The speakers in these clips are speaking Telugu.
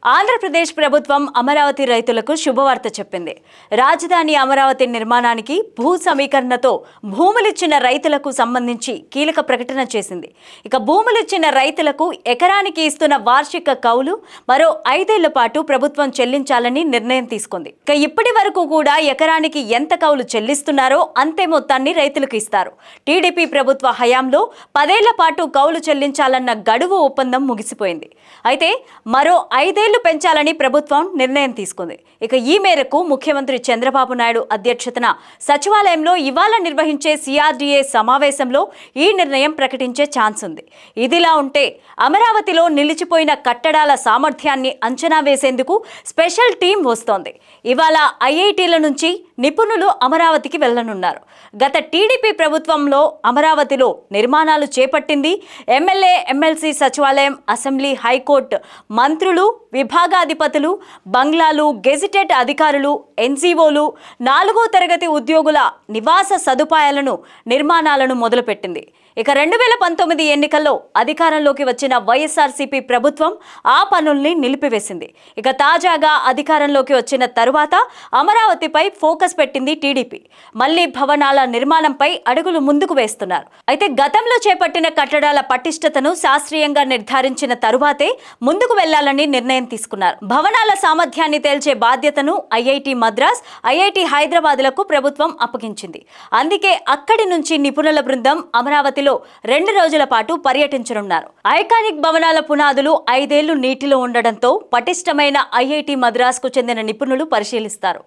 ఆంధ్రప్రదేశ్ ప్రభుత్వం అమరావతి రైతులకు శుభవార్త చెప్పింది. రాజధాని అమరావతి నిర్మాణానికి భూ సమీకరణతో భూములిచ్చిన రైతులకు సంబంధించి కీలక ప్రకటన చేసింది. ఇక భూములిచ్చిన రైతులకు ఎకరానికి ఇస్తున్న వార్షిక కౌలు మరో 5 ఏళ్ల పాటు ప్రభుత్వం చెల్లించాలని నిర్ణయం తీసుకుంది. ఇక ఇప్పటి వరకు కూడా ఎకరానికి ఎంత కౌలు చెల్లిస్తున్నారో అంతే మొత్తాన్ని రైతులకు ఇస్తారు. టీడీపీ ప్రభుత్వ హయాంలో 10 ఏళ్ల పాటు కౌలు చెల్లించాలన్న గడువు ఒప్పందం ముగిసిపోయింది. అయితే మరో 5 ఏళ్లు పెంచాలని ప్రభుత్వం నిర్ణయం తీసుకుంది. ఇక ఈ మేరకు ముఖ్యమంత్రి చంద్రబాబు నాయుడు అధ్యక్షతన సచివాలయంలో ఇవాళ నిర్వహించే సిఆర్డీఏ సమావేశంలో ఈ నిర్ణయం ప్రకటించే ఛాన్స్ ఉంది. ఇదిలా ఉంటే అమరావతిలో నిలిచిపోయిన కట్టడాల సామర్థ్యాన్ని అంచనా వేసేందుకు స్పెషల్ టీం వస్తోంది. ఇవాళ ఐఐటీల నుంచి నిపుణులు అమరావతికి వెళ్లనున్నారు. గత టీడీపీ ప్రభుత్వంలో అమరావతిలో నిర్మాణాలు చేపట్టింది. ఎమ్మెల్యే, ఎమ్మెల్సీ సచివాలయం, అసెంబ్లీ, హైకోర్టు మంత్రులు, విభాగాధిపతులు, బంగ్లాలు, గెజిటెడ్ అధికారులు, ఎన్జీఓలు, 4వ తరగతి ఉద్యోగుల నివాస సదుపాయాలను నిర్మాణాలను మొదలుపెట్టింది. ఇక 2019 ఎన్నికల్లో అధికారంలోకి వచ్చిన వైఎస్ఆర్సీపీ ప్రభుత్వం ఆ పనుల్ని నిలిపివేసింది. ఇక తాజాగా అధికారంలోకి వచ్చిన తరువాత అమరావతిపై ఫోకస్ పెట్టింది టీడీపీ. మళ్లీ భవనాల నిర్మాణంపై అడుగులు ముందుకు వేస్తున్నారు. అయితే గతంలో చేపట్టిన కట్టడాల పటిష్టతను శాస్త్రీయంగా నిర్ధారించిన తరువాతే ముందుకు వెళ్లాలని నిర్ణయం తీసుకున్నారు. భవనాల సామర్థ్యాన్ని తేల్చే బాధ్యతను ఐఐటీ మద్రాస్, ఐఐటీ హైదరాబాద్లకు ప్రభుత్వం అప్పగించింది. అందుకే అక్కడి నుంచి నిపుణుల బృందం అమరావతి 2 రోజుల పాటు పర్యటించనున్నారు. ఐకానిక్ భవనాల పునాదులు 5 ఏళ్లు నీటిలో ఉండడంతో పటిష్టమైన ఐఐటీ మద్రాస్కు చెందిన నిపుణులు పరిశీలిస్తారు.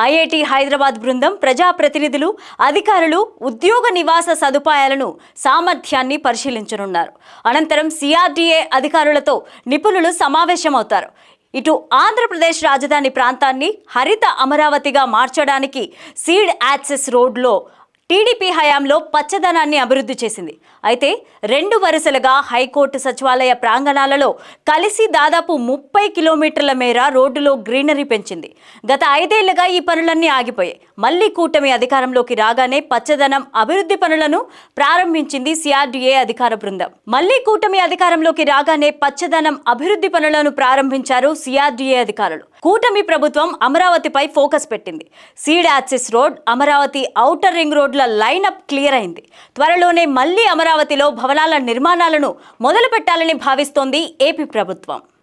ఐఐటీ హైదరాబాద్ బృందం ప్రజాప్రతినిధులు, అధికారులు, ఉద్యోగ నివాస సదుపాయాలను, సామర్థ్యాన్ని పరిశీలించనున్నారు. అనంతరం సిఆర్డీఏ అధికారులతో నిపుణులు సమావేశమవుతారు. ఇటు ఆంధ్రప్రదేశ్ రాజధాని ప్రాంతాన్ని హరిత అమరావతిగా మార్చడానికి సీడ్ యాక్సెస్ రోడ్లో టీడీపీ హయాంలో పచ్చదనాన్ని అభివృద్ధి చేసింది. అయితే 2 వరుసలుగా హైకోర్టు సచివాలయ ప్రాంగణాలలో కలిసి దాదాపు 30 కిలోమీటర్ల మేర రోడ్డులో గ్రీనరీ పెంచింది. గత 5 ఏళ్లుగా ఈ పనులన్నీ ఆగిపోయాయి. మళ్లీ కూటమి అధికారంలోకి రాగానే పచ్చదనం అభివృద్ధి పనులను ప్రారంభించింది సిఆర్డీఏ అధికార బృందం. మళ్లీ కూటమి అధికారంలోకి రాగానే పచ్చదనం అభివృద్ధి పనులను ప్రారంభించారు సిఆర్డీఏ అధికారులు. కూటమి ప్రభుత్వం అమరావతిపై ఫోకస్ పెట్టింది. Seed access road, Amaravati outer ring రోడ్ల లైనప్ క్లియర్ అయింది. త్వరలోనే మళ్లీ అమరావతిలో భవనాల నిర్మాణాలను మొదలు పెట్టాలని భావిస్తోంది ఏపీ ప్రభుత్వం.